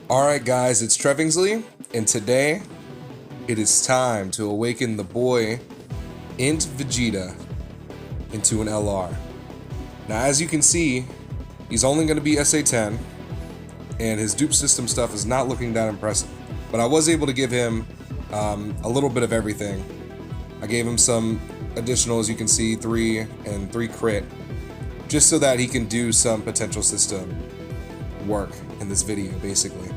Alright guys, it's Trevingsley, and today it is time to awaken the boy into Vegeta into an LR. Now as you can see, he's only going to be SA10, and his dupe system stuff is not looking that impressive. But I was able to give him a little bit of everything. I gave him some additional, as you can see, 3 and 3 crit, just so that he can do some potential system work in this video, basically.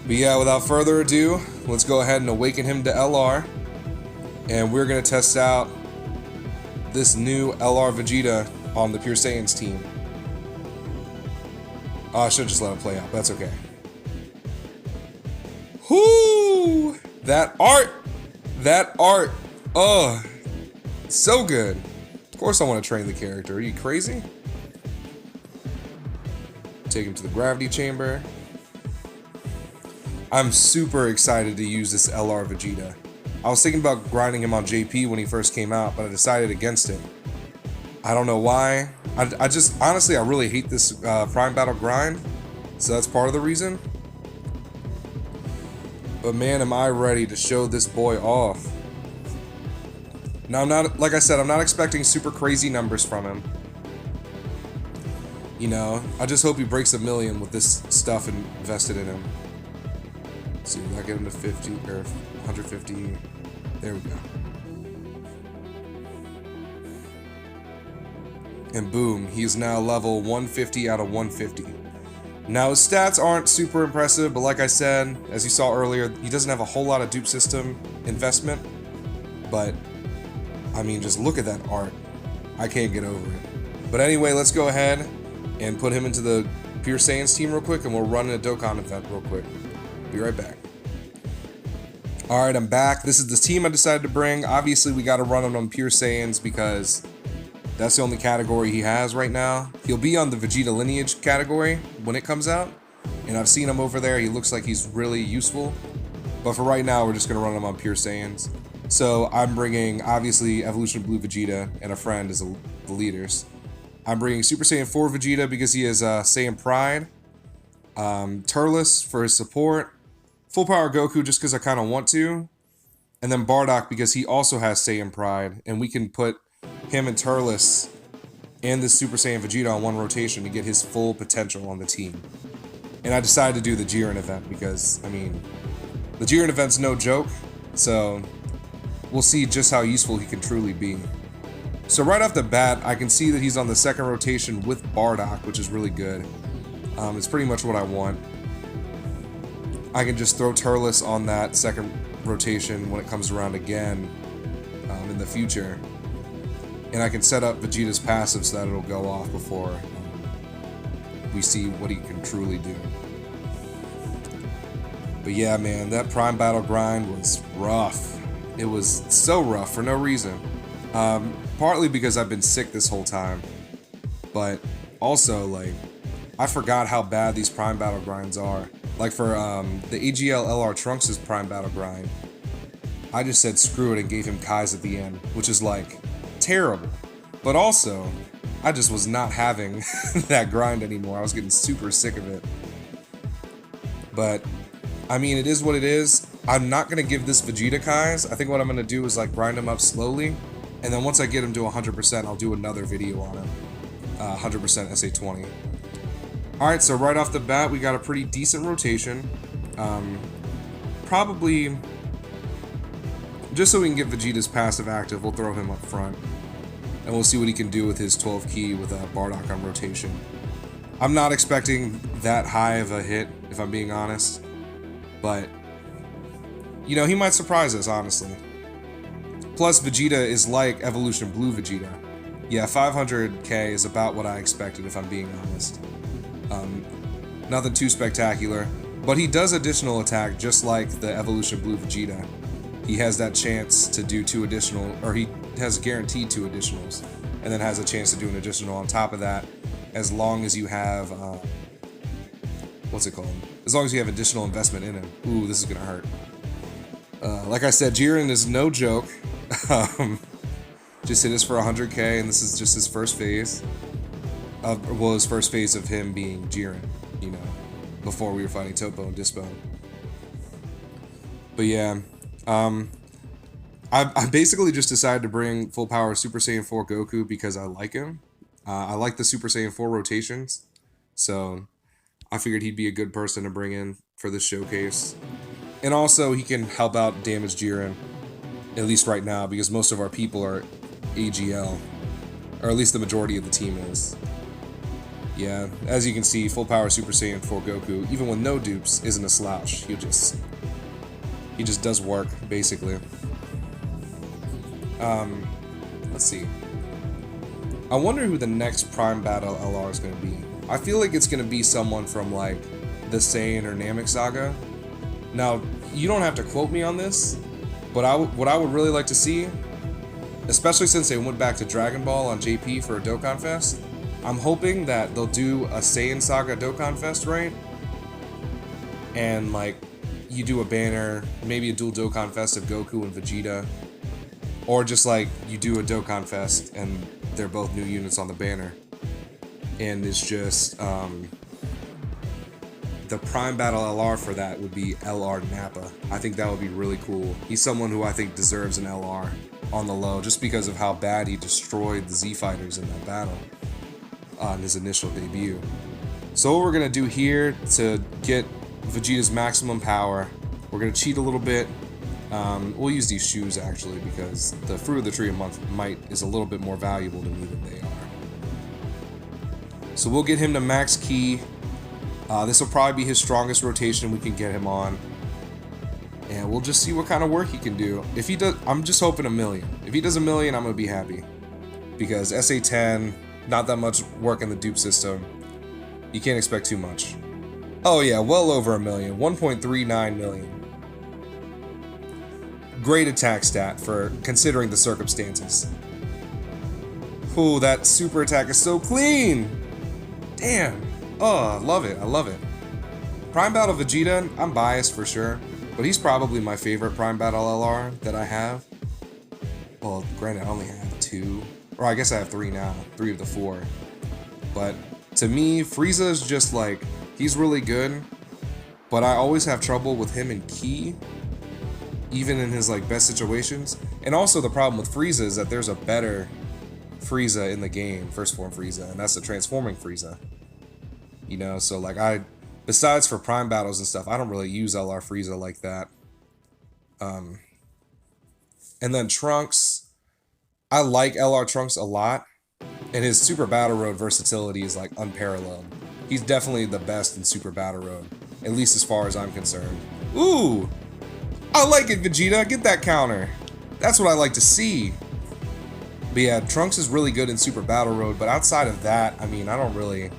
But yeah, without further ado, let's go ahead and awaken him to LR, and we're gonna test out this new LR Vegeta on the Pure Saiyans team. Oh, I should just let it play out, that's okay. Whoo! That art, oh, so good. Of course I want to train the character, are you crazy? Take him to the gravity chamber. I'm super excited to use this LR Vegeta. I was thinking about grinding him on JP when he first came out, but I decided against it. I don't know why. I just, honestly, I really hate this Prime Battle grind, so that's part of the reason. But man, am I ready to show this boy off. Now, I'm not, like I said, I'm not expecting super crazy numbers from him. You know, I just hope he breaks 1 million with this stuff invested in him. Let's see, will I get him to 50 or 150? There we go. And boom, he's now level 150 out of 150. Now his stats aren't super impressive, but like I said, as you saw earlier, he doesn't have a whole lot of dupe system investment. But, I mean, just look at that art. I can't get over it. But anyway, let's go ahead and put him into the Pure Saiyans team real quick, and we'll run a Dokkan event real quick. Be right back. Alright, I'm back. This is the team I decided to bring. Obviously, we gotta run him on Pure Saiyans because that's the only category he has right now. He'll be on the Vegeta lineage category when it comes out, and I've seen him over there. He looks like he's really useful. But for right now, we're just gonna run him on Pure Saiyans. So I'm bringing, obviously, Evolution Blue Vegeta and a friend as the leaders. I'm bringing Super Saiyan 4 Vegeta because he has Saiyan Pride. Turles for his support. Full Power Goku just because I kind of want to. And then Bardock because he also has Saiyan Pride. And we can put him and Turles and this Super Saiyan Vegeta on one rotation to get his full potential on the team. And I decided to do the Jiren event because, I mean, the Jiren event's no joke. So we'll see just how useful he can truly be. So right off the bat, I can see that he's on the second rotation with Bardock, which is really good. It's pretty much what I want. I can just throw Turles on that second rotation when it comes around again in the future. And I can set up Vegeta's passive so that it'll go off before we see what he can truly do. But yeah, man, that Prime Battle grind was rough. It was so rough for no reason. Partly because I've been sick this whole time, but also, like, I forgot how bad these Prime Battle grinds are. Like for the AGL LR Trunks' Prime Battle grind, I just said screw it and gave him Kai's at the end, which is like terrible. But also, I just was not having that grind anymore. I was getting super sick of it. But, I mean, it is what it is. I'm not going to give this Vegeta Kai's. I think what I'm going to do is like grind him up slowly. And then once I get him to 100%, I'll do another video on him. 100% SA20. Alright, so right off the bat, we got a pretty decent rotation. Probably, just so we can get Vegeta's passive active, we'll throw him up front. And we'll see what he can do with his 12 key with Bardock on rotation. I'm not expecting that high of a hit, if I'm being honest. But, you know, he might surprise us, honestly. Plus, Vegeta is like Evolution Blue Vegeta. Yeah, 500k is about what I expected, if I'm being honest. Nothing too spectacular. But he does additional attack, just like the Evolution Blue Vegeta. He has that chance to do 2 additional, or he has guaranteed 2 additionals, and then has a chance to do an additional on top of that, as long as you have, what's it called? As long as you have additional investment in him. Ooh, this is gonna hurt. Like I said, Jiren is no joke. Just hit us for 100k, and this is just his first phase. Well, his first phase of him being Jiren, you know. before we were fighting Topo and Dispo. But yeah, I basically just decided to bring full power Super Saiyan 4 Goku because I like him. I like the Super Saiyan 4 rotations, so I figured he'd be a good person to bring in for this showcase. And also, he can help out damage Jiren, at least right now, because most of our people are AGL, or at least the majority of the team is. Yeah, as you can see, full power Super Saiyan 4 Goku, even with no dupes, isn't a slouch. He just does work, basically. Let's see. I wonder who the next Prime Battle LR is going to be. I feel like it's going to be someone from, like, the Saiyan or Namek Saga. Now, you don't have to quote me on this, but what I would really like to see, especially since they went back to Dragon Ball on JP for a Dokkan Fest, I'm hoping that they'll do a Saiyan Saga Dokkan Fest, right? And, like, you do a banner, maybe a dual Dokkan Fest of Goku and Vegeta, or just, like, you do a Dokkan Fest and they're both new units on the banner. And it's just, the Prime Battle LR for that would be LR Nappa. I think that would be really cool. He's someone who I think deserves an LR on the low, just because of how bad he destroyed the Z Fighters in that battle on his initial debut. So what we're going to do here to get Vegeta's maximum power, we're going to cheat a little bit. We'll use these shoes actually, because the Fruit of the Tree of Might is a little bit more valuable to me than they are. So we'll get him to max ki. This will probably be his strongest rotation we can get him on. And we'll just see what kind of work he can do. If he does, I'm just hoping 1 million. If he does 1 million, I'm going to be happy. Because SA10, not that much work in the dupe system. You can't expect too much. Oh yeah, well over 1 million. 1.39 million. Great attack stat for considering the circumstances. Ooh, that super attack is so clean! Damn. Oh, I love it. I love it. Prime Battle Vegeta, I'm biased for sure, but he's probably my favorite Prime Battle LR that I have. Well, granted, I only have 2. Or I guess I have 3 now. 3 of the 4. But to me, Frieza is just like, he's really good, but I always have trouble with him in Ki, even in his like best situations. And also the problem with Frieza is that there's a better Frieza in the game, First Form Frieza, and that's the Transforming Frieza. You know, so like besides for Prime Battles and stuff, I don't really use LR Frieza like that. And then Trunks, I like LR Trunks a lot, and his Super Battle Road versatility is like unparalleled. He's definitely the best in Super Battle Road, at least as far as I'm concerned. Ooh, I like it, Vegeta, get that counter. That's what I like to see. But yeah, Trunks is really good in Super Battle Road, but outside of that, I mean, I don't really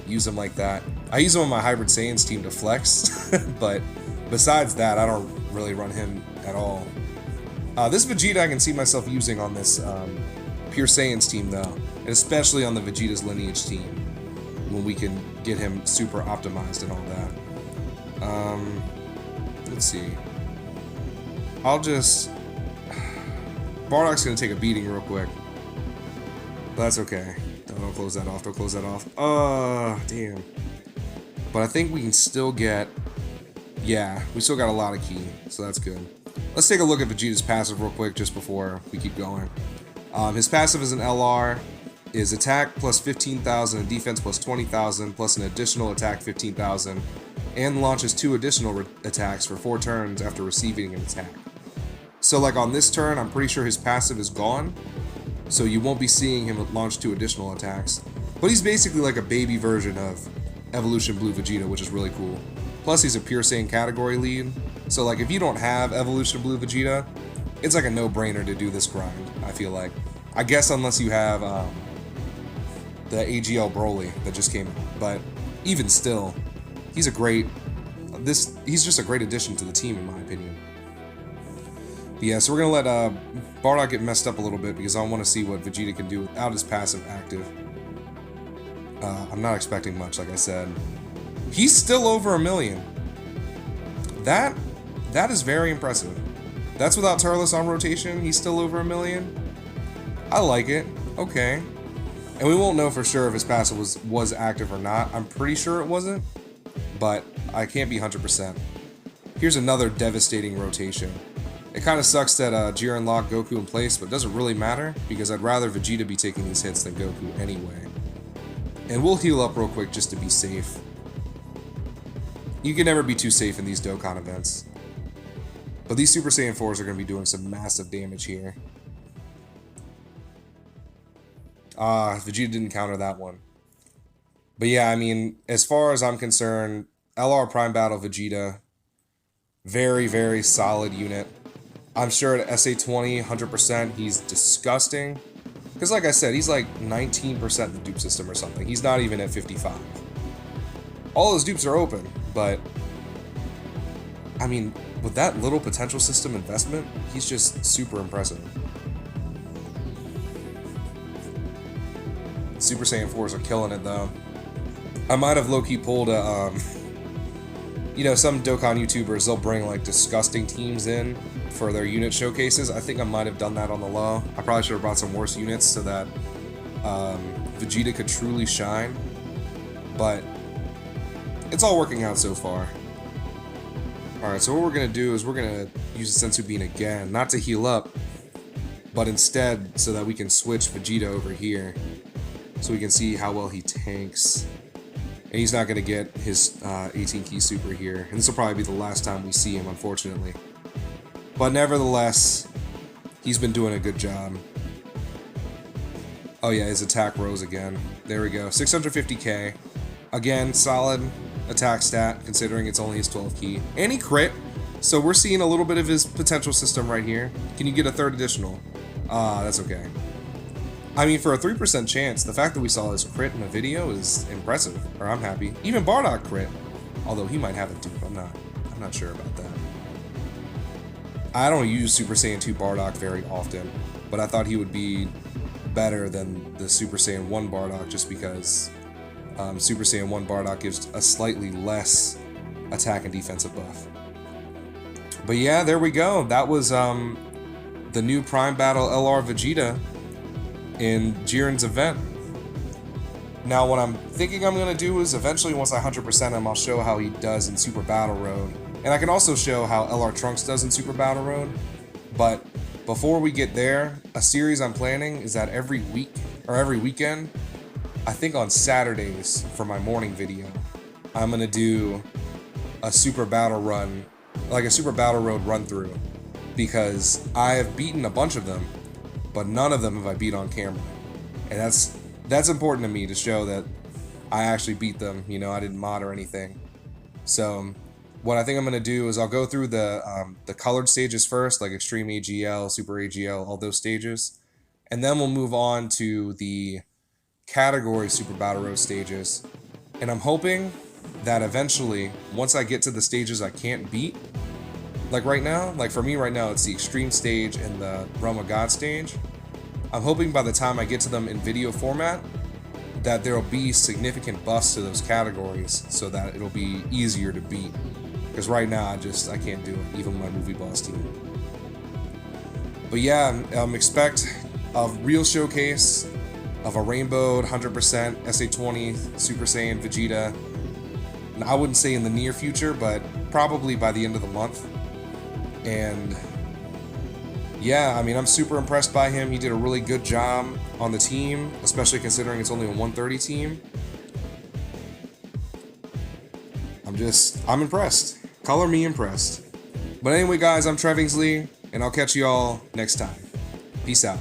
use him like that. I use him on my Hybrid Saiyans team to flex, but besides that, I don't really run him at all. This Vegeta I can see myself using on this Pure Saiyans team though, and especially on the Vegeta's Lineage team, when we can get him super optimized and all that. Let's see. I'll just... Bardock's gonna take a beating real quick. But that's okay. Don't close that off. Don't close that off. Damn. But I think we can still get... Yeah, we still got a lot of ki, so that's good. Let's take a look at Vegeta's passive real quick just before we keep going. His passive is an LR, is attack plus 15,000 and defense plus 20,000 plus an additional attack 15,000, and launches 2 additional attacks for 4 turns after receiving an attack. So like on this turn, I'm pretty sure his passive is gone, so you won't be seeing him launch 2 additional attacks. But he's basically like a baby version of Evolution Blue Vegeta, which is really cool. Plus he's a Pure Saiyan category lead, so like if you don't have Evolution Blue Vegeta, it's like a no-brainer to do this grind, I feel like. I guess unless you have the AGL Broly that just came out, but even still, he's a great, he's just a great addition to the team in my opinion. But yeah, so we're gonna let Bardock get messed up a little bit because I want to see what Vegeta can do without his passive active. I'm not expecting much, like I said. He's still over 1 million. That is very impressive. That's without Turles on rotation. He's still over 1 million. I like it. Okay. And we won't know for sure if his passive was active or not. I'm pretty sure it wasn't. but I can't be 100%. Here's another devastating rotation. It kind of sucks that Jiren locked Goku in place, but it doesn't really matter, because I'd rather Vegeta be taking these hits than Goku anyway. And we'll heal up real quick just to be safe. You can never be too safe in these Dokkan events. But these Super Saiyan 4s are going to be doing some massive damage here. Vegeta didn't counter that one. But yeah, I mean, as far as I'm concerned, LR Prime Battle Vegeta, very, very solid unit. I'm sure at SA20, 100%, he's disgusting. Because like I said, he's like 19% in the dupe system or something. He's not even at 55. All his dupes are open, but I mean, with that little potential system investment, he's just super impressive. Super Saiyan 4s are killing it though. I might have low-key pulled a, you know, some Dokkan YouTubers, they'll bring like disgusting teams in for their unit showcases. I think I might have done that on the low. I probably should have brought some worse units so that Vegeta could truly shine. But it's all working out so far. Alright, so what we're going to do is we're going to use the Sensu Bean again. Not to heal up, but instead so that we can switch Vegeta over here. So we can see how well he tanks. And he's not going to get his 18 key super here. And this will probably be the last time we see him, unfortunately. But nevertheless, he's been doing a good job. Oh yeah, his attack rose again. There we go. 650k. Again, solid attack stat, considering it's only his 12 key. And he crit. So we're seeing a little bit of his potential system right here. Can you get a third additional? That's okay. I mean, for a 3% chance, the fact that we saw his crit in a video is impressive. Or I'm happy. Even Bardock crit. Although he might have a dupe. I'm not sure about that. I don't use Super Saiyan 2 Bardock very often, but I thought he would be better than the Super Saiyan 1 Bardock just because Super Saiyan 1 Bardock gives a slightly less attack and defensive buff. But yeah, there we go. That was the new Prime Battle LR Vegeta in Jiren's event. Now what I'm thinking I'm going to do is eventually, once I 100% him, I'll show how he does in Super Battle Road. And I can also show how LR Trunks does in Super Battle Road. But before we get there, a series I'm planning is that every week, or every weekend, I think on Saturdays for my morning video, I'm going to do a Super Battle Run, like a Super Battle Road run through. Because I have beaten a bunch of them, but none of them have I beat on camera. And that's important to me to show that I actually beat them, you know, I didn't mod or anything. So what I think I'm going to do is I'll go through the colored stages first, like Extreme AGL, Super AGL, all those stages. And then we'll move on to the category Super Battle Road stages. And I'm hoping that eventually, once I get to the stages I can't beat, like right now, like for me right now, it's the Extreme stage and the Realm of God stage. I'm hoping by the time I get to them in video format, that there will be significant buffs to those categories so that it'll be easier to beat. Because right now, I can't do it, even with my movie boss team. But yeah, expect a real showcase of a rainbowed 100% SA20 Super Saiyan Vegeta. And I wouldn't say in the near future, but probably by the end of the month. And yeah, I mean, I'm super impressed by him. He did a really good job on the team, especially considering it's only a 130 team. I'm impressed. Color me impressed. But anyway, guys, I'm Trevingsley, and I'll catch you all next time. Peace out.